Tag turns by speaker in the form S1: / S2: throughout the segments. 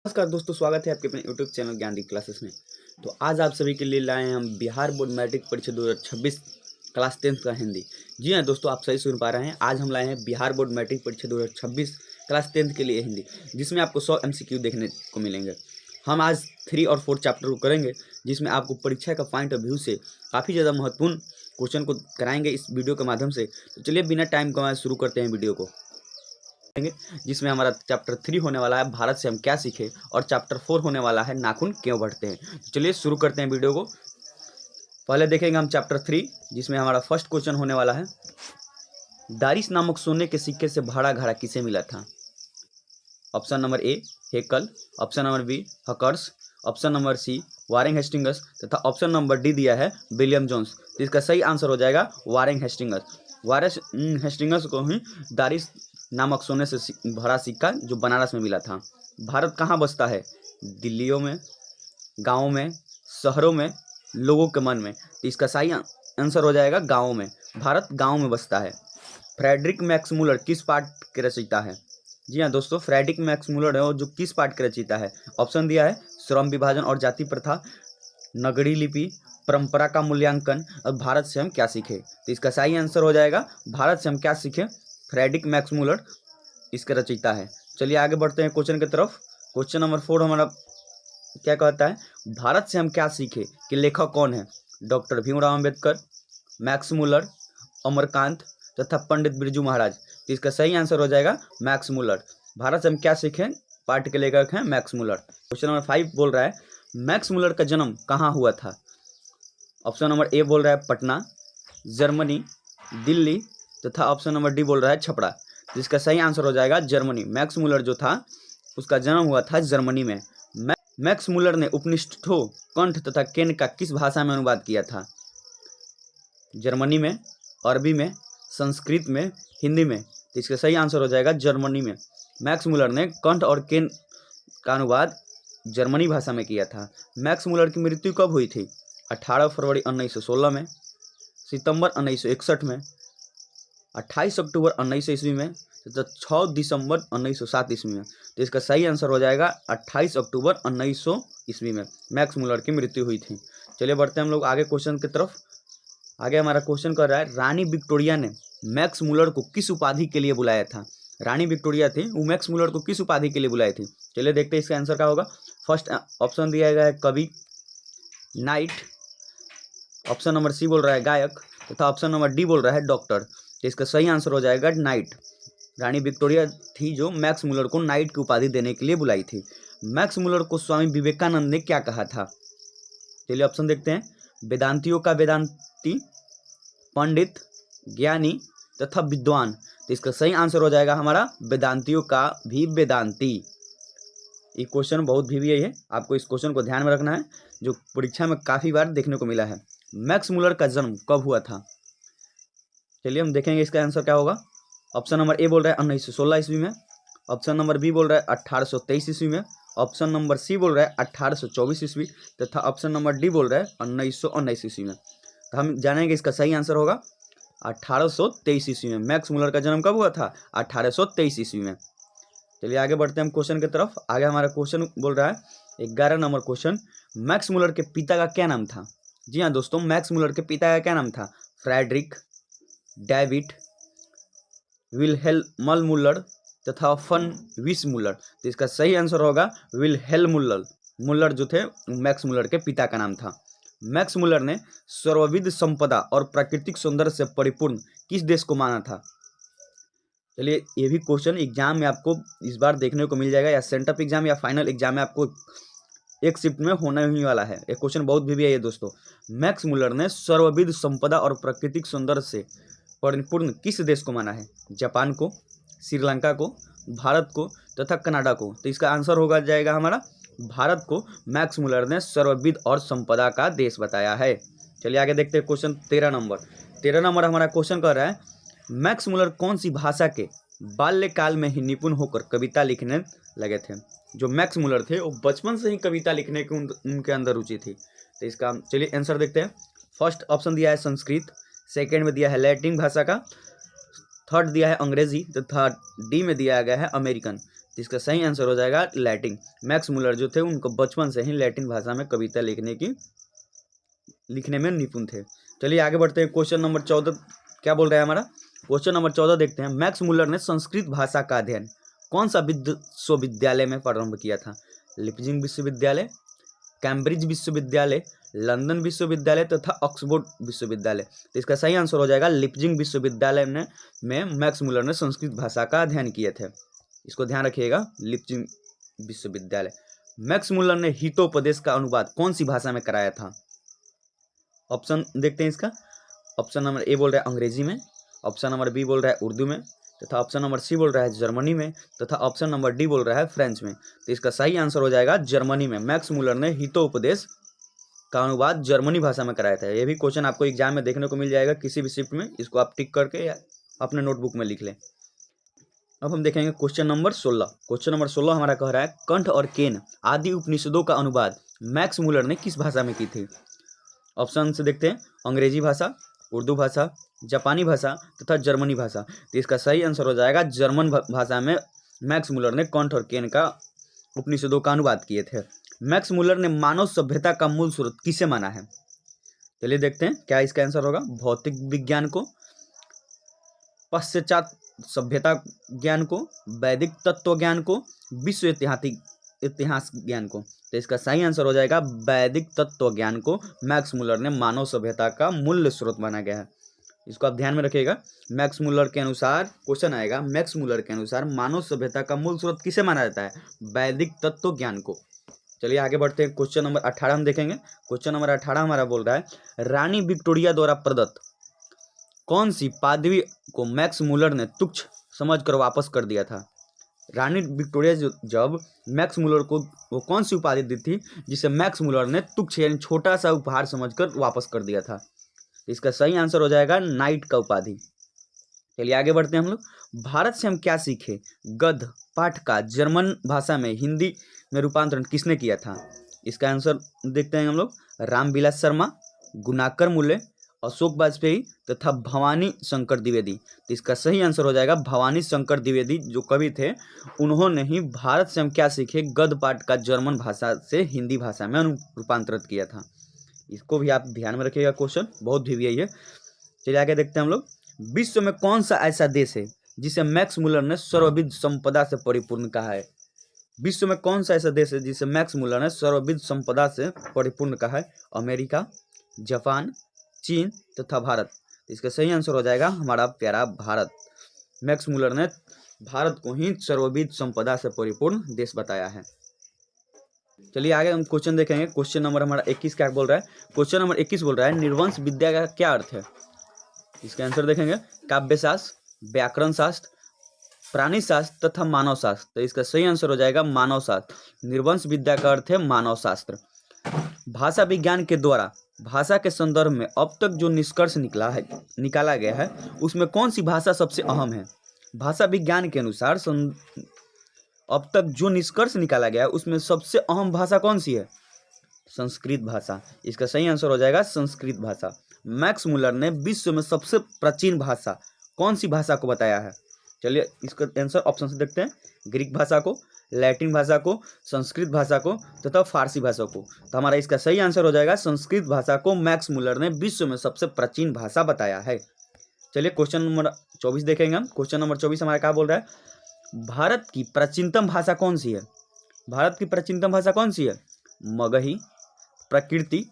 S1: नमस्कार दोस्तों, स्वागत है आपके अपने यूट्यूब चैनल ज्ञानदीप क्लासेस में। तो आज आप सभी के लिए लाए हैं हम बिहार बोर्ड मैट्रिक परीक्षा 2026 क्लास 10 का हिंदी। जी हाँ दोस्तों, आप सही सुन पा रहे हैं। आज हम लाए हैं बिहार बोर्ड मैट्रिक परीक्षा 2026 क्लास 10 के लिए हिंदी, जिसमें आपको 100 MCQ देखने को मिलेंगे। हम आज 3 और 4 चैप्टर को करेंगे, जिसमें आपको परीक्षा का पॉइंट ऑफ व्यू से काफ़ी ज़्यादा महत्वपूर्ण क्वेश्चन को कराएंगे इस वीडियो के माध्यम से। तो चलिए बिना टाइम गंवाए शुरू करते हैं वीडियो को, जिसमें हमारा चैप्टर 3 होने वाला है भारत से हम क्या सीखे, और चैप्टर 4 होने वाला है नाखून क्यों बढ़ते हैं। तो चलिए शुरू करते हैं वीडियो को। पहले देखेंगे हम चैप्टर 3, जिसमें हमारा फर्स्ट क्वेश्चन होने वाला है, दारिस नामक सोने के सिक्के से भरा घड़ा किसे मिला था। ऑप्शन नंबर ए हेकल, ऑप्शन नंबर बी हकर्स, option number C Warren Hastings तथा ऑप्शन नंबर डी दिया है विलियम जोन्स। तो इसका सही आंसर हो जाएगा वारेन हेस्टिंगस। वारेन हेस्टिंगस को ही दारिस नामक सोने से भरा सिक्का जो बनारस में मिला था। भारत कहाँ बसता है? दिल्लियों में, गाँव में, शहरों में, लोगों के मन में। तो इसका सही आंसर हो जाएगा गाँव में। भारत गाँव में बसता है। फ्रेडरिक मैक्स मुलर किस पाठ के रचयिता है? जी हाँ दोस्तों, फ्रेडरिक मैक्स मुलर है वो जो किस पाठ के रचयिता है? ऑप्शन दिया है श्रम विभाजन और जाति प्रथा, नगरीय लिपि, परंपरा का मूल्यांकन और भारत से हम क्या सीखे। तो इसका सही आंसर हो जाएगा भारत से हम क्या सीखे। फ्रेडरिक मैक्स मुलर इसके रचयिता है। चलिए आगे बढ़ते हैं क्वेश्चन की तरफ। क्वेश्चन नंबर 4 हमारा क्या कहता है, भारत से हम क्या सीखे के लेखक कौन है? Doctor Bhimrao Ambedkar, Max Muller, Amarkant तथा पंडित बिरजू महाराज। तो इसका सही आंसर हो जाएगा मैक्स मुलर। भारत से हम क्या सीखें पाठ के लेखक हैं मैक्स मुलर। क्वेश्चन नंबर 5 बोल रहा है, मैक्स मुलर का जन्म कहाँ हुआ था? ऑप्शन नंबर ए बोल रहा है पटना, जर्मनी, दिल्ली तथा ऑप्शन नंबर डी बोल रहा है छपरा। जिसका सही आंसर हो जाएगा जर्मनी। मैक्स मुलर जो था उसका जन्म हुआ था जर्मनी में। मैक्स मुलर ने उपनिषदों, कंठ तथा केन का किस भाषा में अनुवाद किया था? जर्मनी में, अरबी में, संस्कृत में, हिंदी में। तो इसका सही आंसर हो जाएगा जर्मनी में। मैक्स मुलर ने कंठ और केन का अनुवाद जर्मनी भाषा में किया था। मैक्स मुलर की मृत्यु कब हुई थी? 18 फरवरी 1916 में, सितंबर 1961 में, 28 अक्टूबर 1900 ईस्वी में तथा 6 दिसंबर 1907 ईस्वी में। तो इसका सही आंसर हो जाएगा 28 अक्टूबर 1900 ईस्वी में मैक्स मुलर की मृत्यु हुई थी। चलिए बढ़ते हैं हम लोग आगे क्वेश्चन की तरफ। आगे हमारा क्वेश्चन कर रहा है, रानी विक्टोरिया ने मैक्स मुलर को किस उपाधि के लिए बुलाया था? रानी विक्टोरिया थी, वो मैक्स मुलर को किस उपाधि के लिए बुलाई थी? चलिए देखते हैं इसका आंसर क्या होगा। फर्स्ट ऑप्शन दिया गया है कवि, नाइट, ऑप्शन नंबर सी बोल रहा है गायक तथा ऑप्शन नंबर डी बोल रहा है डॉक्टर। तो इसका सही आंसर हो जाएगा नाइट। रानी विक्टोरिया थी जो मैक्स मुलर को नाइट की उपाधि देने के लिए बुलाई थी। मैक्स मुलर को स्वामी विवेकानंद ने क्या कहा था? चलिए ऑप्शन देखते हैं, वेदांतियों का वेदांती, पंडित, ज्ञानी तथा विद्वान। तो इसका सही आंसर हो जाएगा हमारा वेदांतियों का भी वेदांती। ये क्वेश्चन बहुत भी है, आपको इस क्वेश्चन को ध्यान में रखना है, जो परीक्षा में काफ़ी बार देखने को मिला है। मैक्स मुलर का जन्म कब हुआ था? चलिए हम देखेंगे इसका आंसर क्या होगा। ऑप्शन नंबर ए बोल रहा है 1916 ईस्वी में, ऑप्शन नंबर बी बोल रहा है 1823 ईस्वी में, ऑप्शन नंबर सी बोल रहा है 1824 ईस्वी तथा ऑप्शन नंबर डी बोल रहा है 1919 ईस्वी में। तो हम जानेंगे इसका सही आंसर होगा 1823 ईस्वी में। मैक्स मुलर का जन्म कब हुआ था? 1823 ईस्वी में। चलिए आगे बढ़ते हैं हम क्वेश्चन की तरफ। आगे हमारा क्वेश्चन बोल रहा है 11 नंबर क्वेश्चन, मैक्स मुलर के पिता का क्या नाम था? जी हाँ दोस्तों, मैक्स मुलर के पिता का क्या नाम था? फ्रेडरिक, डेविड, विल्हेल्म मुलर तथा फन विस मुलर। तो इसका सही आंसर होगा विल्हेल्म मुलर। मुलर जो थे मैक्स मुलर के पिता का नाम था। मैक्स मुलर ने सर्वविध संपदा और प्राकृतिक सौंदर्य से परिपूर्ण किस देश को माना था? चलिए ये भी क्वेश्चन एग्जाम में आपको इस बार देखने को मिल जाएगा, या सेंटअप एग्जाम या फाइनल एग्जाम में आपको एक शिफ्ट में होने ही वाला है। ये क्वेश्चन बहुत भी है ये दोस्तों। मैक्स मुलर ने सर्वविध संपदा और प्राकृतिक सौंदर्य से परिपूर्ण किस देश को माना है? जापान को, श्रीलंका को, भारत को तथा कनाडा को। तो इसका आंसर होगा जाएगा हमारा भारत को मैक्स मुलर ने सर्वविध और संपदा का देश बताया है। चलिए आगे देखते हैं क्वेश्चन 13 नंबर हमारा क्वेश्चन कर रहा है, मैक्स मुलर कौन सी भाषा के बाल्यकाल में ही निपुण होकर कविता लिखने लगे थे? जो मैक्स मुलर थे वो बचपन से ही कविता लिखने की उनके अंदर रुचि थी। तो इसका चलिए आंसर देखते हैं। फर्स्ट ऑप्शन दिया है संस्कृत, सेकेंड में दिया है लैटिन भाषा का, थर्ड दिया है अंग्रेजी तथा डी में दिया गया है अमेरिकन। तो इसका सही आंसर हो जाएगा लैटिन। मैक्स मुलर जो थे उनको बचपन से ही लैटिन भाषा में कविता लिखने में निपुण थे। चलिए आगे बढ़ते हैं। क्वेश्चन नंबर 14 क्या बोल रहा है हमारा? क्वेश्चन नंबर 14 देखते हैं। मैक्स मुलर ने संस्कृत भाषा का अध्ययन कौन सा विश्वविद्यालय में प्रारंभ किया था? लिपजिंग विश्वविद्यालय, कैम्ब्रिज विश्वविद्यालय, लंदन विश्वविद्यालय तथा ऑक्सफोर्ड विश्वविद्यालय। तो इसका सही आंसर हो जाएगा लिपजिंग विश्वविद्यालय में मैक्स मुलर ने संस्कृत भाषा का अध्ययन किए थे। इसको ध्यान रखिएगा, लिपजिंग विश्वविद्यालय। मैक्स मुलर ने हितोपदेश का अनुवाद कौन सी भाषा में कराया था? ऑप्शन देखते हैं इसका। ऑप्शन नंबर ए बोल रहा है अंग्रेजी में, ऑप्शन नंबर बी बोल रहा है उर्दू में, तथा ऑप्शन नंबर सी बोल रहा है जर्मनी में, तथा ऑप्शन नंबर डी बोल रहा है फ्रेंच में। तो इसका सही आंसर हो जाएगा जर्मनी में। मैक्स मुलर ने हितोपदेश का अनुवाद जर्मनी भाषा में कराया था। ये भी क्वेश्चन आपको एग्जाम में देखने को मिल जाएगा किसी भी शिफ्ट में। इसको आप टिक करके या अपने नोटबुक में लिख लें। अब हम देखेंगे क्वेश्चन नंबर 16। क्वेश्चन नंबर 16 हमारा कह रहा है कंठ और केन आदि उपनिषदों का अनुवाद मैक्स मुलर ने किस भाषा में की थी? ऑप्शन से देखते हैं। अंग्रेजी भाषा, उर्दू भाषा, जापानी भाषा तथा जर्मनी भाषा। तो इसका सही आंसर हो जाएगा जर्मन भाषा में मैक्स मुलर ने कंठ और केन का उपनिषदों का अनुवाद किए थे। मैक्स मुलर ने मानव सभ्यता का मूल स्रोत किसे माना है? चलिए देखते हैं क्या इसका आंसर होगा। भौतिक विज्ञान को, पश्चात सभ्यता ज्ञान को, वैदिक तत्व ज्ञान को, विश्व इतिहास ज्ञान को। तो इसका सही आंसर हो जाएगा वैदिक तत्व ज्ञान को मैक्स मुलर ने मानव सभ्यता का मूल स्रोत माना गया है। इसको आप ध्यान में रखिएगा। मैक्स मुलर के अनुसार क्वेश्चन आएगा, मैक्स मुलर के अनुसार मानव सभ्यता का मूल स्रोत किसे माना जाता है? वैदिक तत्व ज्ञान को। चलिए आगे बढ़ते हैं। क्वेश्चन नंबर 18 हम देखेंगे। क्वेश्चन नंबर 18 हमारा बोल रहा है रानी विक्टोरिया द्वारा प्रदत्त कौन सी पदवी को मैक्स मुलर ने तुच्छ समझकर वापस कर दिया था? रानी विक्टोरिया जब मैक्स मुलर को वो कौन सी उपाधि दी थी जिसे मैक्स मुलर ने तुच्छ यानी छोटा सा उपहार समझकर वापस कर दिया था? इसका सही आंसर हो जाएगा नाइट का उपाधि। चलिए आगे बढ़ते हैं हम लोग। भारत से हम क्या सीखे गद्य पाठ का जर्मन भाषा में हिंदी में रूपांतरण किसने किया था? इसका आंसर देखते हैं हम लोग। रामविलास शर्मा, गुणाकर मुले, अशोक वाजपेयी तथा भवानी शंकर द्विवेदी। तो इसका सही आंसर हो जाएगा भवानी शंकर द्विवेदी जो कवि थे उन्होंने ही भारत से हम क्या सीखे गद्य पाठ का जर्मन भाषा से हिंदी भाषा में रूपांतरित किया था। इसको भी आप ध्यान में रखिएगा, क्वेश्चन बहुत भी है ये। चलिए आगे देखते हैं हम लोग। विश्व में कौन सा ऐसा देश है जिसे मैक्स मुलर ने सर्वविध संपदा से परिपूर्ण कहा है? विश्व में कौन सा ऐसा देश है जिसे मैक्स मुलर ने सर्वविध संपदा से परिपूर्ण कहा है? अमेरिका, जापान, चीन तथा भारत। इसका सही आंसर हो जाएगा हमारा प्यारा भारत। मैक्स मुलर ने भारत को ही सर्वविध संपदा से परिपूर्ण देश बताया है। चलिए आगे हम क्वेश्चन देखेंगे। क्वेश्चन नंबर हमारा 21 क्या बोल रहा है? क्वेश्चन नंबर 21 बोल रहा है निर्वंश विद्या का क्या अर्थ है? इसका आंसर देखेंगे। काव्य शास्त्र, व्याकरण शास्त्र, प्राणी शास्त्र तथा मानव शास्त्र। तो इसका सही आंसर हो जाएगा मानव शास्त्र। निर्वंश विद्या का अर्थ है मानव शास्त्र। भाषा विज्ञान के द्वारा भाषा के संदर्भ में अब तक जो निष्कर्ष निकाला गया है उसमें कौन सी भाषा सबसे अहम है? भाषा विज्ञान के अनुसार अब तक जो निष्कर्ष निकाला गया है उसमें सबसे अहम भाषा कौन सी है? संस्कृत भाषा। इसका सही आंसर हो जाएगा संस्कृत भाषा। मैक्स मुलर ने विश्व में सबसे प्राचीन भाषा कौन सी भाषा को बताया है? चलिए इसका आंसर ऑप्शन से देखते हैं। ग्रीक भाषा को, लैटिन भाषा को, संस्कृत भाषा को तथा फारसी भाषा को। तो हमारा इसका सही आंसर हो जाएगा संस्कृत भाषा को मैक्स मुलर ने विश्व में सबसे प्राचीन भाषा बताया है। चलिए क्वेश्चन नंबर 24 देखेंगे हम। क्वेश्चन नंबर 24 हमारा क्या बोल रहा है? भारत की प्राचीनतम भाषा कौन सी है? भारत की प्राचीनतम भाषा कौन सी है? मगही, प्रकृति,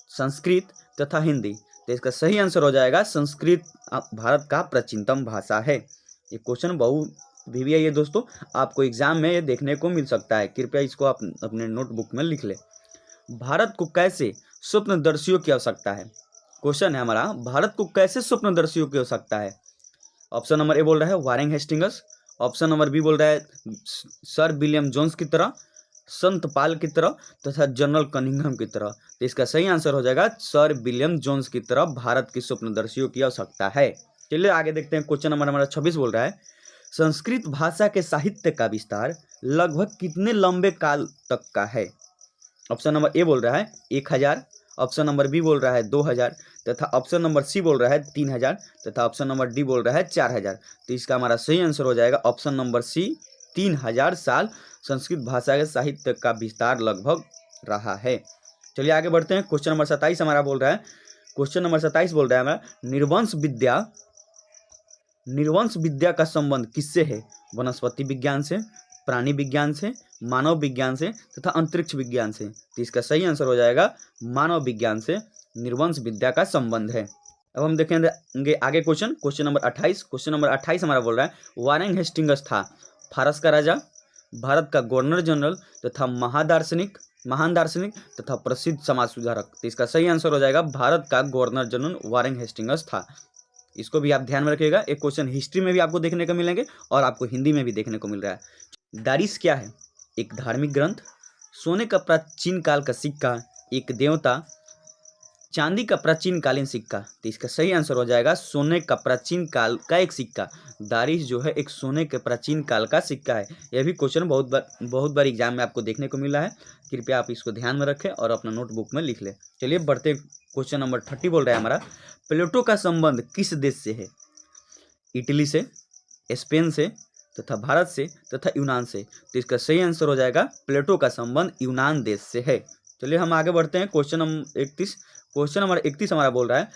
S1: संस्कृत तथा हिंदी। तो इसका सही आंसर हो जाएगा संस्कृत भारत का प्राचीनतम भाषा है। ये क्वेश्चन बहुत भी है ये दोस्तों, आपको एग्जाम में ये देखने को मिल सकता है। कृपया इसको आप अपने नोटबुक में लिख ले। भारत को कैसे स्वप्नदर्शियों की आवश्यकता है? क्वेश्चन है हमारा, भारत को कैसे स्वप्नदर्शियों की आवश्यकता है? ऑप्शन नंबर ए बोल रहा है Warren Hastings, option number B बोल रहा है सर विलियम जोन्स की तरह, संत पाल की तरह तथा जनरल कनिंघम की तरह। तो इसका सही आंसर हो जाएगा सर विलियम जोन्स की तरह भारत की स्वप्नदर्शियों की आवश्यकता है। चलिए आगे देखते हैं। क्वेश्चन नंबर हमारा 26 बोल रहा है संस्कृत भाषा के साहित्य का विस्तार लगभग कितने लंबे काल तक का है? ऑप्शन नंबर ए बोल रहा है 1000, ऑप्शन नंबर बी बोल रहा है 2000 तथा ऑप्शन नंबर सी बोल रहा है 3000 तथा ऑप्शन नंबर डी बोल रहा है 4000। तो इसका हमारा सही आंसर हो जाएगा ऑप्शन नंबर सी 3000 साल संस्कृत भाषा के साहित्य का विस्तार लगभग रहा है। चलिए आगे बढ़ते हैं। क्वेश्चन नंबर 27 हमारा बोल रहा है, क्वेश्चन नंबर 27 बोल रहा है हमारा, निर्वंश विद्या का संबंध किससे है? वनस्पति विज्ञान से, प्राणी विज्ञान से, मानव विज्ञान से तथा अंतरिक्ष विज्ञान से। तो इसका सही आंसर हो जाएगा मानव विज्ञान से निर्वंश विद्या का संबंध है। अब हम देखेंगे आगे क्वेश्चन नंबर 28। क्वेश्चन नंबर 28 हमारा बोल रहा है, वारेन हेस्टिंग्स था फारस का राजा, भारत का गवर्नर जनरल तथा महान दार्शनिक तथा प्रसिद्ध समाज सुधारक। तो इसका सही आंसर हो जाएगा भारत का गवर्नर जनरल वारेन हेस्टिंग्स था। इसको भी आप ध्यान में रखिएगा, एक क्वेश्चन हिस्ट्री में भी आपको देखने को मिलेंगे और आपको हिंदी में भी देखने को मिल रहा है। दारिस क्या है? एक धार्मिक ग्रंथ, सोने का प्राचीन काल का सिक्का, एक देवता, चांदी का प्राचीन कालीन सिक्का। तो इसका सही आंसर हो जाएगा सोने का प्राचीन काल का एक सिक्का। दारिस जो है एक सोने के प्राचीन काल का सिक्का है। यह भी क्वेश्चन बहुत बार एग्जाम में आपको देखने को मिला है। कृपया आप इसको ध्यान में रखें और अपना नोटबुक में लिख लें। चलिए बढ़ते, क्वेश्चन नंबर 30 बोल रहा है हमारा, प्लेटो का संबंध किस देश से है? इटली से, स्पेन से तथा भारत से तथा यूनान से। तो इसका सही आंसर हो जाएगा प्लेटो का संबंध यूनान देश से है। चलिए हम आगे बढ़ते हैं। Question number 31। क्वेश्चन नंबर 31 हमारा बोल रहा है,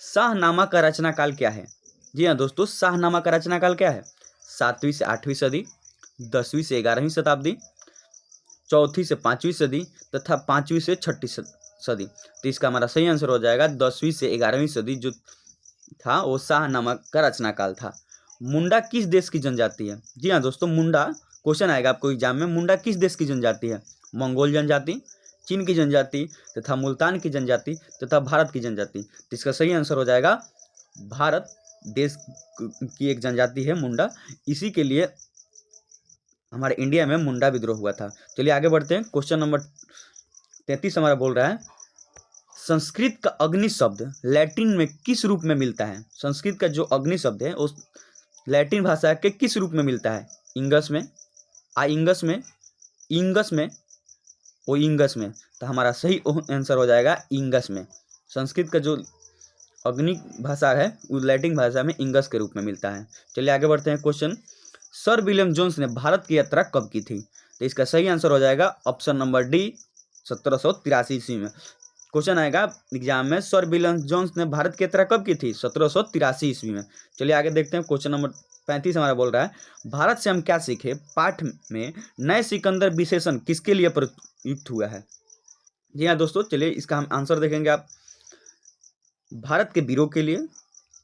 S1: शाहनामा का रचना काल क्या है? जी हाँ दोस्तों, शाहनामा का रचना काल क्या है? 7वीं से 8वीं सदी, 10वीं से 11वीं शताब्दी, 4वीं से 5वीं सदी तथा 5वीं से 6वीं सदी। तो इसका हमारा सही आंसर हो जाएगा 10वीं से 11वीं सदी जो था वो शाहनामा का रचना काल था। मुंडा किस देश की जनजाति है? जी हाँ दोस्तों, मुंडा क्वेश्चन आएगा आपको एग्जाम में, मुंडा किस देश की जनजाति है? मंगोल जनजाति, चीन की जनजाति तथा मुल्तान की जनजाति तथा भारत की जनजाति। तो इसका सही आंसर हो जाएगा भारत देश की एक जनजाति है मुंडा, इसी के लिए हमारे इंडिया में मुंडा विद्रोह हुआ था। चलिए आगे बढ़ते हैं। क्वेश्चन नंबर 33 हमारा बोल रहा है, संस्कृत का अग्नि शब्द लैटिन में किस रूप में मिलता है? संस्कृत का जो अग्नि शब्द है उस लैटिन भाषा के किस रूप में मिलता है? इंगस में, आइंगस में, इंगस में, ओ इंगस में। तो हमारा सही आंसर हो जाएगा इंगस में। संस्कृत का जो अग्नि भाषा है वो लैटिन भाषा में इंगस के रूप में मिलता है। चलिए आगे बढ़ते हैं। क्वेश्चन, सर विलियम जोन्स ने भारत की यात्रा कब की थी? तो इसका सही आंसर हो जाएगा ऑप्शन नंबर डी, 1783 ईस्वी में। क्वेश्चन आएगा एग्जाम में, सर विलियम जोन्स ने भारत की यात्रा कब की थी? 1783 ईस्वी में। चलिए आगे देखते हैं। क्वेश्चन नंबर 35 हमारा बोल रहा है, भारत से हम क्या सीखे पाठ में नए सिकंदर विशेषण किसके लिए प्रयुक्त हुआ है? जी हाँ दोस्तों, चलिए इसका हम आंसर देखेंगे। आप भारत के वीरों के लिए,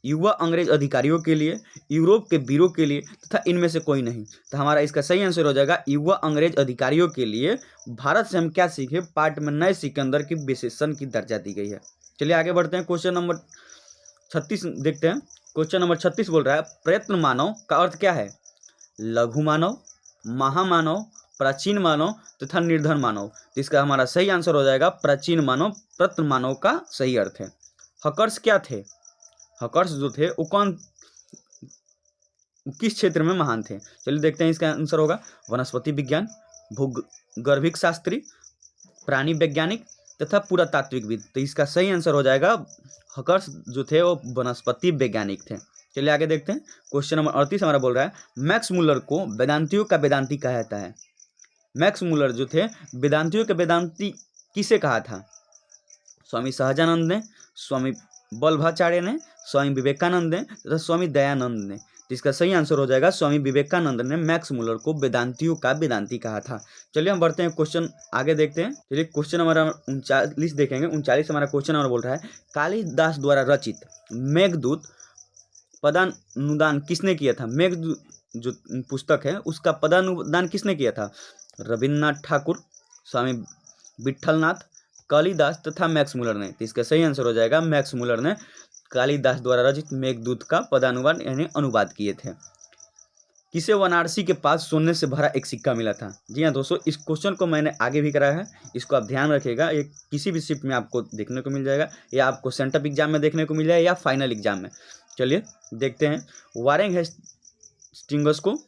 S1: युवा अंग्रेज अधिकारियों के लिए, यूरोप के वीरों के लिए तथा इनमें से कोई नहीं। तो हमारा इसका सही आंसर हो जाएगा युवा अंग्रेज अधिकारियों के लिए। भारत से हम क्या सीखे पाठ में नए सिकंदर की विशेषण की दर्जा दी गई है। चलिए आगे बढ़ते हैं। क्वेश्चन नंबर 36 देखते हैं। क्वेश्चन नंबर 36 बोल रहा है, प्रयत्न मानव का अर्थ क्या है? लघु मानव, महामानव, प्राचीन मानव तथा निर्धन मानव। तो इसका हमारा सही आंसर हो जाएगा प्राचीन मानव, प्रयत्न मानव का सही अर्थ है। हकर्स क्या थे? हकर्स जो थे वो किस क्षेत्र में महान थे? चलिए देखते हैं। इसका आंसर होगा वनस्पति विज्ञान, भूगर्भिक शास्त्री, प्राणी वैज्ञानिक तथा पुरातात्विकविद। तो इसका सही आंसर हो जाएगा हकर्स जो थे वो वनस्पति वैज्ञानिक थे। चलिए आगे देखते हैं। क्वेश्चन नंबर 38 हमारा बोल रहा है, मैक्स मुलर को वेदांतियों का वेदांती कहा जाता है। मैक्स मुलर जो थे वेदांतियों के वेदांती किसे कहा था? स्वामी सहजानंद ने, स्वामी वल्लभाचार्य ने, स्वामी विवेकानंद ने तथा स्वामी दयानंद ने। तो इसका सही आंसर हो जाएगा स्वामी विवेकानंद ने मैक्स मुलर को वेदांतियों का वेदांती कहा था। चलिए हम बढ़ते हैं, क्वेश्चन आगे देखते हैं। चलिए क्वेश्चन हमारा 39 देखेंगे। 39 हमारा क्वेश्चन हमारा बोल रहा है, कालिदास द्वारा रचित मेघदूत पदानुदान किसने किया था? मेघदूत जो पुस्तक है उसका पदानुदान किसने किया था? रविन्द्रनाथ ठाकुर, स्वामी विट्ठलनाथ, कालिदास तथा मैक्स मुलर ने। तो इसका सही आंसर हो जाएगा मैक्स मुलर ने कालिदास द्वारा रचित मेघदूत का पदानुवाद यानी अनुवाद किए थे। किसे वाराणसी के पास सोने से भरा एक सिक्का मिला था? जी हाँ दोस्तों, इस क्वेश्चन को मैंने आगे भी कराया है, इसको आप ध्यान रखिएगा। ये किसी भी शिफ्ट में आपको देखने को मिल जाएगा, या आपको सेंटअप एग्जाम में देखने को मिल जाएगा या फाइनल एग्जाम में। चलिए देखते हैं। वारेन हेस्टिंग्स को,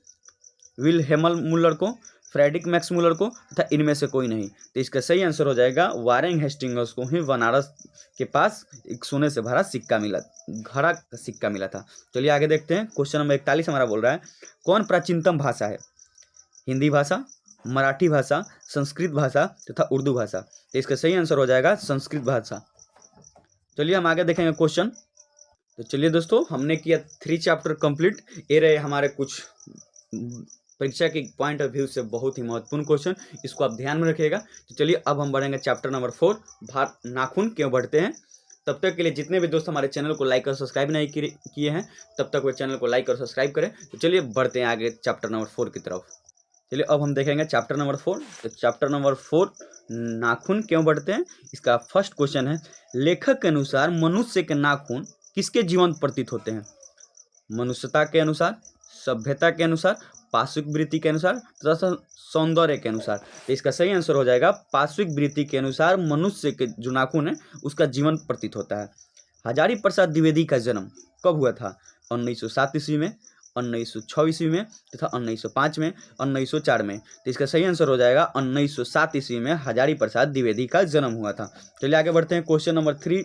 S1: विल्हेम मुलर को, फ्रेडरिक मैक्स मुलर को तथा इनमें से कोई नहीं। तो इसका सही आंसर हो जाएगा वारेन हेस्टिंग्स को ही बनारस के पास एक सोने से भरा सिक्का मिला, घड़ा का सिक्का मिला था। चलिए आगे देखते हैं। क्वेश्चन नंबर 41 हमारा बोल रहा है, कौन प्राचीनतम भाषा है? हिंदी भाषा, मराठी भाषा, संस्कृत भाषा तथा उर्दू भाषा। तो इसका सही आंसर हो जाएगा संस्कृत भाषा। चलिए हम आगे देखेंगे क्वेश्चन। तो चलिए दोस्तों, हमने किया 3 चैप्टर कंप्लीट। ये रहे हमारे कुछ परीक्षा के पॉइंट ऑफ व्यू से बहुत ही महत्वपूर्ण क्वेश्चन, इसको आप ध्यान में रखिएगा। तो चलिए अब हम बढ़ेंगे चैप्टर नंबर 4, नाखून क्यों बढ़ते हैं। तब तक के लिए जितने भी दोस्त हमारे चैनल को लाइक और सब्सक्राइब नहीं किए हैं, तब तक वो चैनल को लाइक और सब्सक्राइब करें। तो चलिए बढ़ते हैं आगे चैप्टर नंबर 4 की तरफ। चलिए अब हम देखेंगे चैप्टर नंबर 4। तो चैप्टर नंबर 4, नाखून क्यों बढ़ते हैं। इसका फर्स्ट क्वेश्चन है, लेखक के अनुसार मनुष्य के नाखून किसके जीवन प्रतीत होते हैं। मनुष्यता के अनुसार, सभ्यता के अनुसार, पार्श्विक वृत्ति के अनुसार तथा सौंदर्य के अनुसार। तो इसका सही आंसर हो जाएगा पार्श्विक वृत्ति के अनुसार मनुष्य के जो नाखून है उसका जीवन प्रतीत होता है। हजारी प्रसाद द्विवेदी का जन्म कब हुआ था। 1907 ईस्वी में, 1906 ईस्वी में तथा 1905 में, 1904 में। तो इसका सही आंसर हो जाएगा 1907 ईस्वी में हजारी प्रसाद द्विवेदी का जन्म हुआ था। चलिए आगे बढ़ते हैं, क्वेश्चन नंबर 3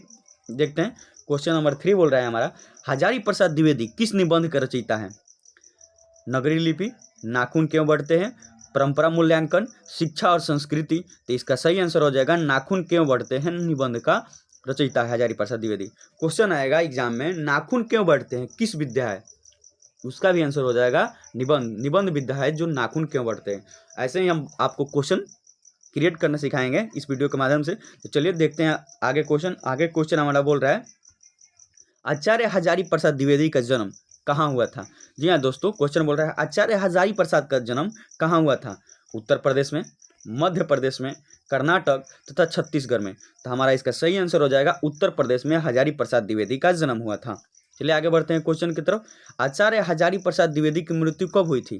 S1: देखते हैं। क्वेश्चन नंबर 3 बोल रहा है हमारा, हजारी प्रसाद द्विवेदी किस निबंध का रचयिता है। नगरीय लिपि, नाखून क्यों बढ़ते हैं, परंपरा मूल्यांकन, शिक्षा और संस्कृति। तो इसका सही आंसर हो जाएगा नाखून क्यों बढ़ते हैं निबंध का रचयिता है हजारी प्रसाद द्विवेदी। क्वेश्चन आएगा एग्जाम में, नाखून क्यों बढ़ते हैं किस विद्या है, उसका भी आंसर हो जाएगा निबंध। निबंध विद्या है जो नाखून क्यों बढ़ते हैं। ऐसे ही हम आपको क्वेश्चन क्रिएट करना सिखाएंगे इस वीडियो के माध्यम से। तो चलिए देखते हैं आगे क्वेश्चन। आगे क्वेश्चन हमारा बोल रहा है, आचार्य हजारी प्रसाद द्विवेदी का जन्म कहाँ हुआ था। जी हाँ दोस्तों, क्वेश्चन बोल रहा है आचार्य हजारी प्रसाद का जन्म कहाँ हुआ था। उत्तर प्रदेश में, मध्य प्रदेश में, कर्नाटक तथा छत्तीसगढ़ में। तो हमारा इसका सही आंसर हो जाएगा उत्तर प्रदेश में हजारी प्रसाद द्विवेदी का जन्म हुआ था। चलिए आगे बढ़ते हैं क्वेश्चन की तरफ। आचार्य हजारी प्रसाद द्विवेदी की मृत्यु कब हुई थी।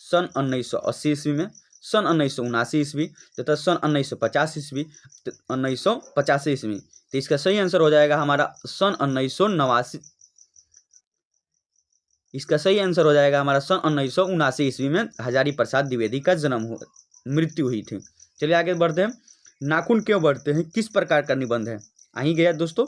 S1: सन 1980 ईस्वी में, सन 1979 ईस्वी तथा सन 1950 ईस्वी, 1985 ईस्वी। तो इसका सही आंसर हो जाएगा हमारा सन 1989। इसका सही आंसर हो जाएगा हमारा सन 1979 ईस्वी में हजारी प्रसाद द्विवेदी का मृत्यु हुई थी। चलिए आगे बढ़ते हैं, नाखून क्यों बढ़ते हैं किस प्रकार का निबंध है। आई गया दोस्तों,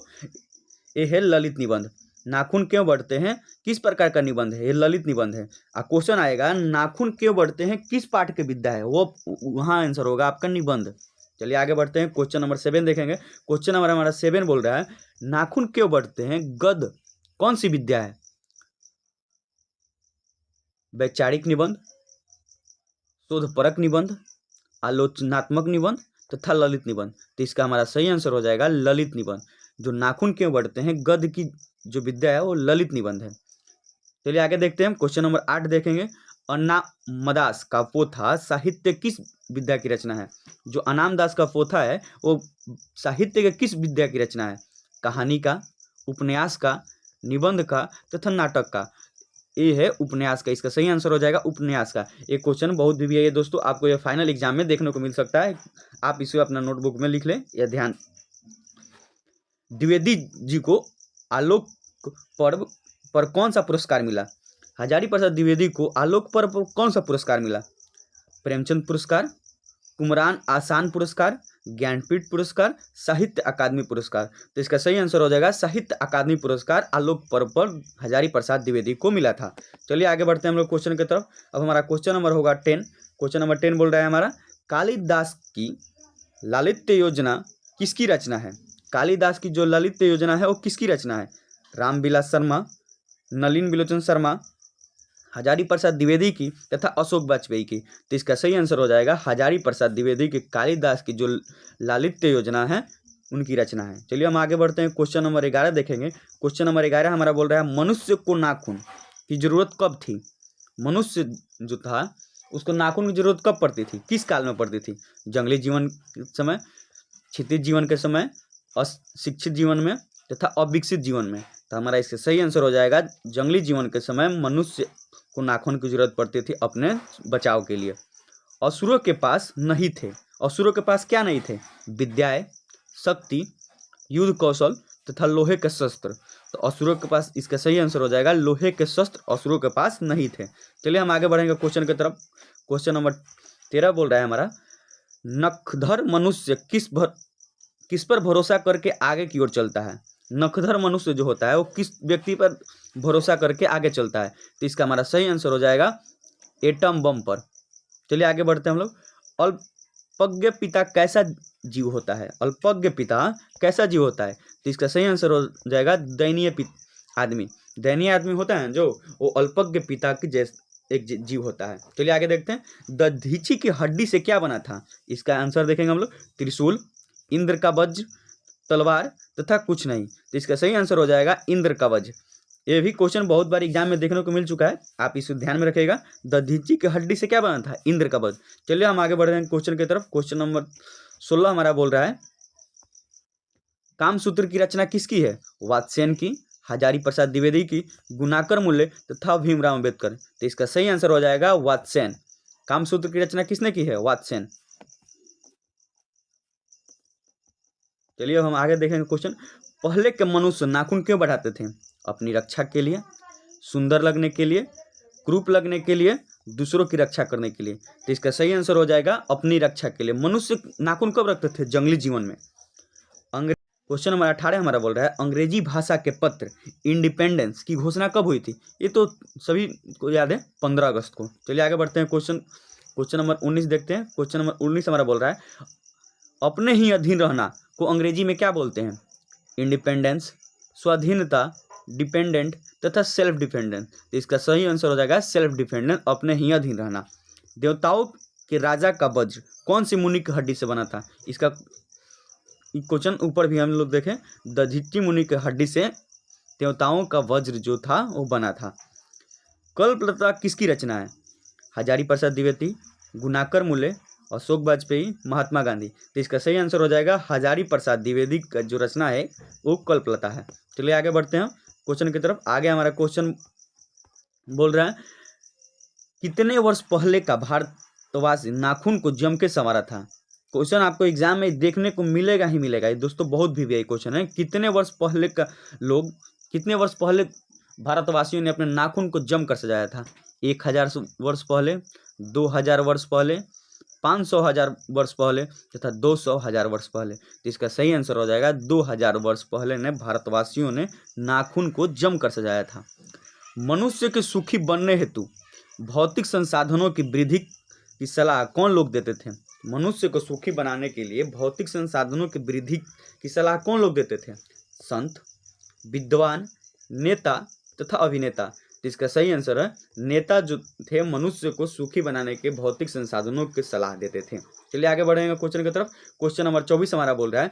S1: ये है ललित निबंध। नाखून क्यों बढ़ते हैं किस प्रकार का निबंध है, ये ललित निबंध है। क्वेश्चन आएगा नाखून क्यों बढ़ते हैं किस पाठ की विद्या है, वो वहाँ आंसर होगा आपका निबंध। चलिए आगे बढ़ते हैं, क्वेश्चन नंबर 7 देखेंगे। क्वेश्चन नंबर हमारा 7 बोल रहा है, नाखून क्यों बढ़ते हैं गद्य कौन सी विद्या है। वैचारिक निबंध, शोधपरक निबंध, आलोचनात्मक निबंध तथा ललित निबंध। तो इसका हमारा सही आंसर हो जाएगा ललित निबंध। जो नाखून क्यों बढ़ते हैं गद्य की जो विद्या है वो ललित निबंध है। चलिए आगे देखते हैं, क्वेश्चन नंबर 8 देखेंगे। अनामदास का पोथा साहित्य किस विद्या की रचना है। जो अनामदास का पोथा है वो साहित्य के किस विद्या की रचना है। कहानी का, उपन्यास का, निबंध का तथा नाटक का। ये है उपन्यास का। इसका सही आंसर हो जाएगा उपन्यास का। ये क्वेश्चन बहुत भी है दोस्तों, आपको ये फाइनल एग्जाम में देखने को मिल सकता है। आप इसे अपना नोटबुक में लिख लें, यह ध्यान। द्विवेदी जी को आलोक पर्व पर कौन सा पुरस्कार मिला। हजारी प्रसाद द्विवेदी को आलोक पर्व पर कौन सा पुरस्कार मिला। प्रेमचंद पुरस्कार, कुमरान आसान पुरस्कार, ज्ञानपीठ पुरस्कार, साहित्य अकादमी पुरस्कार। तो इसका सही आंसर हो जाएगा साहित्य अकादमी पुरस्कार आलोक पर्व पर हजारी प्रसाद द्विवेदी को मिला था। चलिए आगे बढ़ते हैं हम लोग क्वेश्चन की तरफ। अब हमारा क्वेश्चन नंबर होगा 10। क्वेश्चन नंबर 10 बोल रहा है हमारा, कालिदास की लालित्य योजना किसकी रचना है। कालिदास की जो लालित्य योजना है वो किसकी रचना है। रामविलास शर्मा, नलिन बिलोचन शर्मा, हजारी प्रसाद द्विवेदी की तथा अशोक वाजपेयी की। तो इसका सही आंसर हो जाएगा हजारी प्रसाद द्विवेदी की कालिदास की जो लालित्य योजना है उनकी रचना है। चलिए हम आगे बढ़ते हैं, क्वेश्चन नंबर 11 देखेंगे। क्वेश्चन नंबर 11 हमारा बोल रहा है, मनुष्य को नाखून की जरूरत कब थी। मनुष्य जो था उसको नाखून की जरूरत कब पड़ती थी, किस काल में पड़ती थी। जंगली जीवन के समय, क्षितिज जीवन के समय, अशिक्षित जीवन में तथा अविकसित जीवन में। तो हमारा इसका सही आंसर हो जाएगा जंगली जीवन के समय मनुष्य को नाखून की जरूरत पड़ती थी अपने बचाव के लिए। असुरों के पास नहीं थे। असुरों के पास क्या नहीं थे। विद्याएं, शक्ति, युद्ध कौशल तथा लोहे के शस्त्र। तो असुरों के पास, इसका सही आंसर हो जाएगा लोहे के शस्त्र असुरों के पास नहीं थे। चलिए हम आगे बढ़ेंगे क्वेश्चन की तरफ। क्वेश्चन नंबर 13 बोल रहा है हमारा, नखधर मनुष्य किस पर भरोसा करके आगे की ओर चलता है। नखधर मनुष्य जो होता है वो किस व्यक्ति पर भरोसा करके आगे चलता है। तो इसका हमारा सही आंसर हो जाएगा एटम बम पर। चलिए आगे बढ़ते हैं हम लोग। अल्पज्ञ पिता कैसा जीव होता है? अल्पज्ञ पिता कैसा जीव होता है? तो इसका सही आंसर हो जाएगा दयनीय आदमी। दयनीय आदमी होता है जो, वो अल्पज्ञ पिता की जैसे एक जीव होता है। चलिए आगे देखते हैं। दधीची की हड्डी से क्या बना था? इसका आंसर देखेंगे हम लोग। त्रिशूल, इंद्र का वज्र, तलवार तथा कुछ नहीं। तो इसका सही आंसर हो जाएगा इंद्र का वज्र। ये भी क्वेश्चन बहुत बार एग्जाम में देखने को मिल चुका है, आप इसे ध्यान में रखिएगा। दधीची की हड्डी से क्या बना था? इंद्र का वज्र। चलिए हम आगे बढ़ रहे हैं क्वेश्चन की तरफ। क्वेश्चन नंबर 16 हमारा बोल रहा है, कामसूत्र की रचना किसकी है? वात्स्ययन की, हजारी प्रसाद द्विवेदी की, गुणाकर मूल्य तथा भीमराव अम्बेडकर। तो इसका सही आंसर हो जाएगा वात्स्ययन। कामसूत्र की रचना किसने की है? वात्स्ययन। चलिए अब हम आगे देखेंगे क्वेश्चन। पहले के मनुष्य नाखून क्यों बढ़ाते थे? अपनी रक्षा के लिए, सुंदर लगने के लिए, क्रूप लगने के लिए, दूसरों की रक्षा करने के लिए। तो इसका सही आंसर हो जाएगा अपनी रक्षा के लिए। मनुष्य नाखून कब रखते थे? जंगली जीवन में। क्वेश्चन नंबर 18 हमारा बोल रहा है, अंग्रेजी भाषा के पत्र इंडिपेंडेंस की घोषणा कब हुई थी? ये तो सभी को याद है, 15 अगस्त को। चलिए आगे बढ़ते हैं। क्वेश्चन नंबर 19 देखते हैं। क्वेश्चन नंबर 19 हमारा बोल रहा है, अपने ही अधीन रहना को अंग्रेजी में क्या बोलते हैं? इंडिपेंडेंस, स्वाधीनता, डिपेंडेंट तथा सेल्फ डिपेंडेंट। तो इसका सही आंसर हो जाएगा सेल्फ डिपेंडेंट, अपने ही अधीन रहना। देवताओं के राजा का वज्र कौन सी मुनि की हड्डी से बना था? इसका क्वेश्चन ऊपर भी हम लोग देखें, दधीची मुनि की हड्डी से देवताओं का वज्र जो था वो बना था। कल्पलता किसकी रचना है? हजारी प्रसाद द्विवेदी, गुणाकर मूल्य, अशोक वाजपेयी, महात्मा गांधी। तो इसका सही आंसर हो जाएगा हजारी प्रसाद द्विवेदी का जो रचना है वो कल्पलता है। चलिए आगे बढ़ते हैं क्वेश्चन की तरफ। आगे हमारा क्वेश्चन बोल रहा है, कितने वर्ष पहले का भारतवासी नाखून को जम के संवारा था? क्वेश्चन आपको एग्जाम में देखने को मिलेगा ही मिलेगा। ये दोस्तों बहुत भी क्वेश्चन है। कितने वर्ष पहले भारतवासियों ने अपने नाखून को जम कर सजाया था? 1000 वर्ष पहले, 2000 वर्ष पहले, 500,000 वर्ष पहले तथा 200,000 वर्ष पहले। तो इसका सही आंसर हो जाएगा 2000 वर्ष पहले ने भारतवासियों ने नाखून को जम कर सजाया था। मनुष्य के सुखी बनने हेतु भौतिक संसाधनों की वृद्धि की सलाह कौन लोग देते थे? मनुष्य को सुखी बनाने के लिए भौतिक संसाधनों की वृद्धि की सलाह कौन लोग देते थे? संत, विद्वान, नेता तथा अभिनेता। तो इसका सही आंसर है नेता जो थे मनुष्य को सुखी बनाने के भौतिक संसाधनों की सलाह देते थे। चलिए आगे बढ़ेंगे क्वेश्चन की तरफ। क्वेश्चन नंबर 24 हमारा बोल रहा है,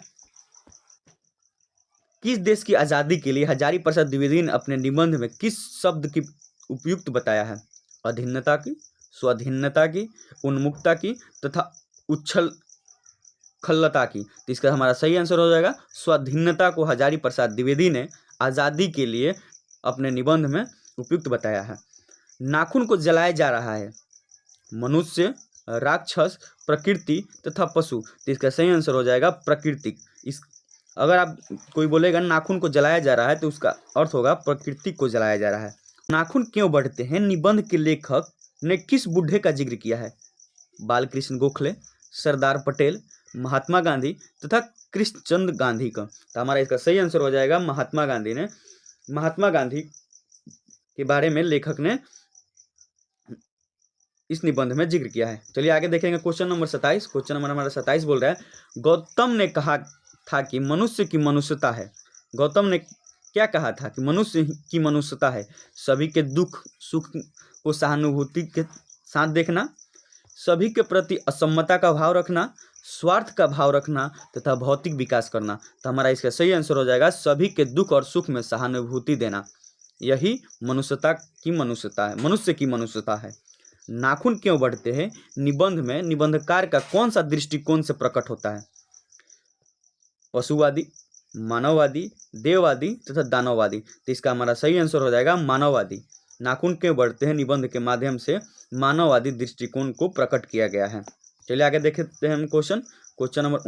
S1: किस देश की आज़ादी के लिए हजारी प्रसाद द्विवेदी ने अपने निबंध में किस शब्द की उपयुक्त बताया है? अधीनता की, स्वाधीनता की, उन्मुक्ता की तथा खल्लता की। तो इसका हमारा सही आंसर हो जाएगा स्वाधीनता को हजारी प्रसाद द्विवेदी ने आज़ादी के लिए अपने निबंध में उपयुक्त बताया है। नाखून को जलाया जा रहा है मनुष्य, राक्षस, प्रकृति तथा पशु। तो इसका सही आंसर हो जाएगा प्राकृतिक। अगर आप कोई बोलेगा नाखून को जलाया जा रहा है तो उसका अर्थ होगा प्रकृति को जलाया जा रहा है। नाखून क्यों बढ़ते हैं निबंध के लेखक ने किस बूढ़े का जिक्र किया है? बालकृष्ण गोखले, सरदार पटेल, महात्मा गांधी तथा कृष्णचंद्र गांधी का। तो हमारा इसका सही आंसर हो जाएगा महात्मा गांधी ने। महात्मा गांधी के बारे में लेखक ने इस निबंध में जिक्र किया है। चलिए आगे देखेंगे क्वेश्चन नंबर 27। क्वेश्चन नंबर हमारा 27 बोल रहा है, गौतम ने कहा था कि मनुष्य की मनुष्यता है। गौतम ने क्या कहा था? कि मनुष्य की मनुष्यता है सभी के दुख सुख को सहानुभूति के साथ देखना, सभी के प्रति असम्मता का भाव रखना, स्वार्थ का भाव रखना तथा भौतिक विकास करना। तो हमारा इसका सही आंसर हो जाएगा सभी के दुख और सुख में सहानुभूति देना। यही मनुष्यता की मनुष्यता है, मनुष्य की मनुष्यता है। नाखून क्यों बढ़ते हैं निबंध में निबंधकार का कौन सा दृष्टिकोण से प्रकट होता है? पशुवादी, मानववादी, देववादी तथा दानववादी। तो इसका हमारा सही आंसर हो जाएगा मानववादी। नाखून क्यों बढ़ते हैं निबंध के माध्यम से मानववादी दृष्टिकोण को प्रकट किया गया है। चलिए आगे देखते हैं हम क्वेश्चन नंबर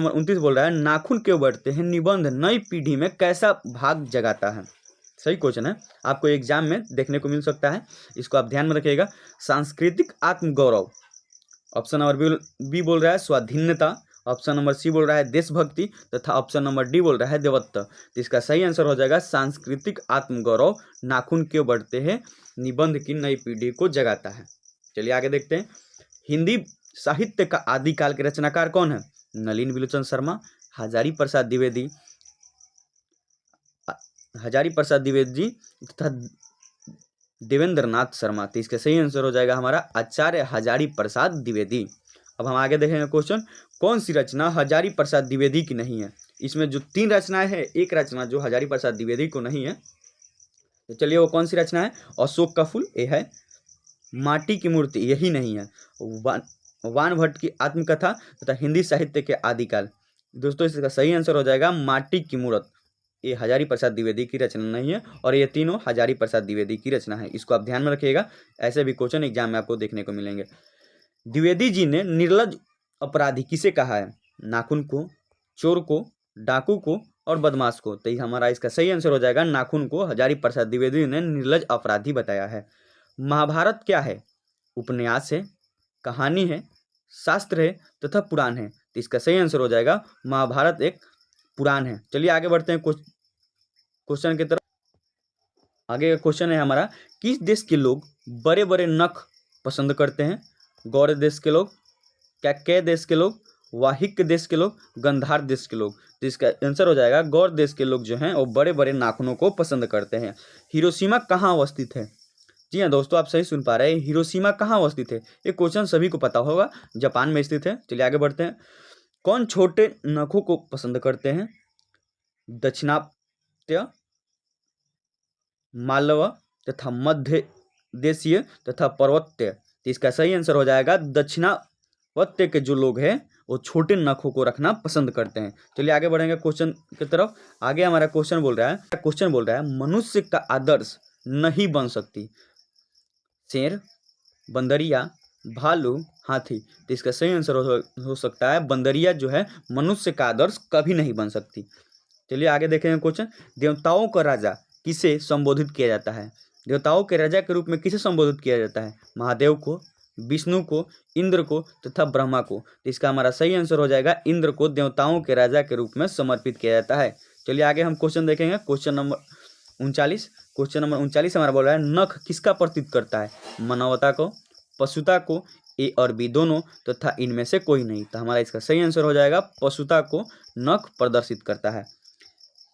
S1: 29 बोल रहा है, नाखून क्यों बढ़ते हैं निबंध नई पीढ़ी में कैसा भाग जगाता है? सही क्वेश्चन है, आपको एग्जाम में देखने को मिल सकता है, इसको आप ध्यान में रखिएगा। सांस्कृतिक आत्मगौरव, ऑप्शन नंबर बी बोल रहा है स्वाधीनता, ऑप्शन नंबर सी बोल रहा है देशभक्ति तथा ऑप्शन नंबर डी बोल रहा है देवत्व। तो इसका सही आंसर हो जाएगा सांस्कृतिक आत्मगौरव नाखून क्यों बढ़ते हैं निबंध की नई पीढ़ी को जगाता है। चलिए आगे देखते हैं। हिंदी साहित्य का आदिकाल के रचनाकार कौन है? नलिन विलोचन शर्मा, हजारी प्रसाद द्विवेदी जी तथा देवेंद्र नाथ शर्मा। तो इसका सही आंसर हो जाएगा हमारा आचार्य हजारी प्रसाद द्विवेदी। अब हम आगे देखेंगे क्वेश्चन, कौन सी रचना हजारी प्रसाद द्विवेदी की नहीं है? इसमें जो 3 रचनाएं हैं, एक रचना जो हजारी प्रसाद द्विवेदी को नहीं है, तो चलिए वो कौन सी रचना है? अशोक का फूल ये है, माटी की मूर्ति यही नहीं है, वान भट्ट की आत्मकथा तथा हिंदी साहित्य के आदिकाल। दोस्तों इसका सही आंसर हो जाएगा माटी की मूर्त। ये हजारी प्रसाद द्विवेदी की रचना नहीं है और ये तीनों हजारी प्रसाद द्विवेदी की रचना है। इसको आप ध्यान में रखिएगा, ऐसे भी क्वेश्चन एग्जाम में आपको देखने को मिलेंगे। द्विवेदी जी ने निर्लज अपराधी किसे कहा है? नाखून को, चोर को, डाकू को और बदमाश को। तो हमारा इसका सही आंसर हो जाएगा नाखून को हजारी प्रसाद द्विवेदी ने निर्लज अपराधी बताया है। महाभारत क्या है? उपन्यास है, कहानी है, शास्त्र है तथा पुराण है। तो इसका सही आंसर हो जाएगा महाभारत एक पुराण है। चलिए आगे बढ़ते हैं क्वेश्चन की तरफ। आगे का क्वेश्चन है हमारा, किस देश के लोग बड़े बड़े नख पसंद करते हैं? गौड़ देश के लोग, कैके देश के लोग, वाहिक देश के लोग, गंधार देश के लोग। तो इसका आंसर हो जाएगा गौड़ देश के लोग जो हैं वो बड़े बड़े नाखूनों को पसंद करते हैं। हिरोशिमा कहाँ अवस्थित है? जी हाँ दोस्तों, आप सही सुन पा रहे हैं। हिरोशिमा कहाँ अवस्थित है? ये क्वेश्चन सभी को पता होगा, जापान में स्थित है। चलिए आगे बढ़ते हैं। कौन छोटे नखों को पसंद करते हैं? दक्षिणात्य, मालव तथा मध्य देशीय तथा पर्वत्य। तो इसका सही आंसर हो जाएगा दक्षिणात्य के जो लोग हैं वो छोटे नखों को रखना पसंद करते हैं। चलिए आगे बढ़ेंगे क्वेश्चन की तरफ। आगे हमारा क्वेश्चन बोल रहा है मनुष्य का आदर्श नहीं बन सकती शेर, बंदरिया, भालू, हाथी। तो इसका सही आंसर हो सकता है बंदरिया जो है मनुष्य का आदर्श कभी नहीं बन सकती। चलिए आगे देखेंगे क्वेश्चन, देवताओं का राजा किसे संबोधित किया जाता है? देवताओं के राजा के रूप में किसे संबोधित किया जाता है? महादेव को, विष्णु को, इंद्र को तथा ब्रह्मा को। तो इसका हमारा सही आंसर हो जाएगा इंद्र को देवताओं के राजा के रूप में समर्पित किया जाता है। चलिए आगे हम क्वेश्चन देखेंगे। क्वेश्चन नंबर 39 हमारा बोल रहा है नख किसका प्रतीक करता है? मानवता को, पशुता को, ए और बी दोनों तथा इनमें से कोई नहीं। तो हमारा इसका सही आंसर हो जाएगा पशुता को नख प्रदर्शित करता है।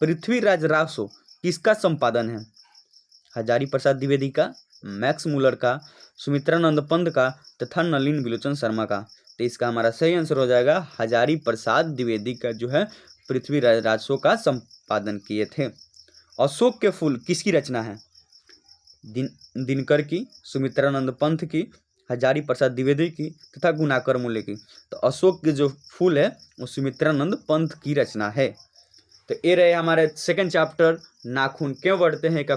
S1: पृथ्वीराज रासो किसका संपादन है? हजारी प्रसाद द्विवेदी का, मैक्स मूलर का, सुमित्रानंद पंत का तथा नलिन विलोचन शर्मा का। तो इसका हमारा सही आंसर हो जाएगा हजारी प्रसाद द्विवेदी का जो है पृथ्वीराज रासो का संपादन किए थे। अशोक के फूल किसकी रचना है? दिनकर की, सुमित्रानंद पंत की, हजारी प्रसाद द्विवेदी की तथा गुणाकर मूल्य की। तो अशोक के जो फूल है वो सुमित्रानंद पंत की रचना है। तो ये रहे हमारे सेकंड चैप्टर नाखून क्यों बढ़ते हैं का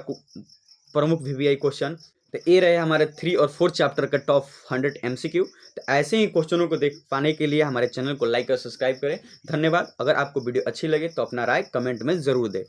S1: प्रमुख VVI क्वेश्चन। तो ये रहे हमारे 3 और 4 चैप्टर का टॉप 100 MCQ। तो ऐसे ही क्वेश्चनों को देख पाने के लिए हमारे चैनल को लाइक और सब्सक्राइब करें। धन्यवाद। अगर आपको वीडियो अच्छी लगे तो अपना राय कमेंट में ज़रूर दें।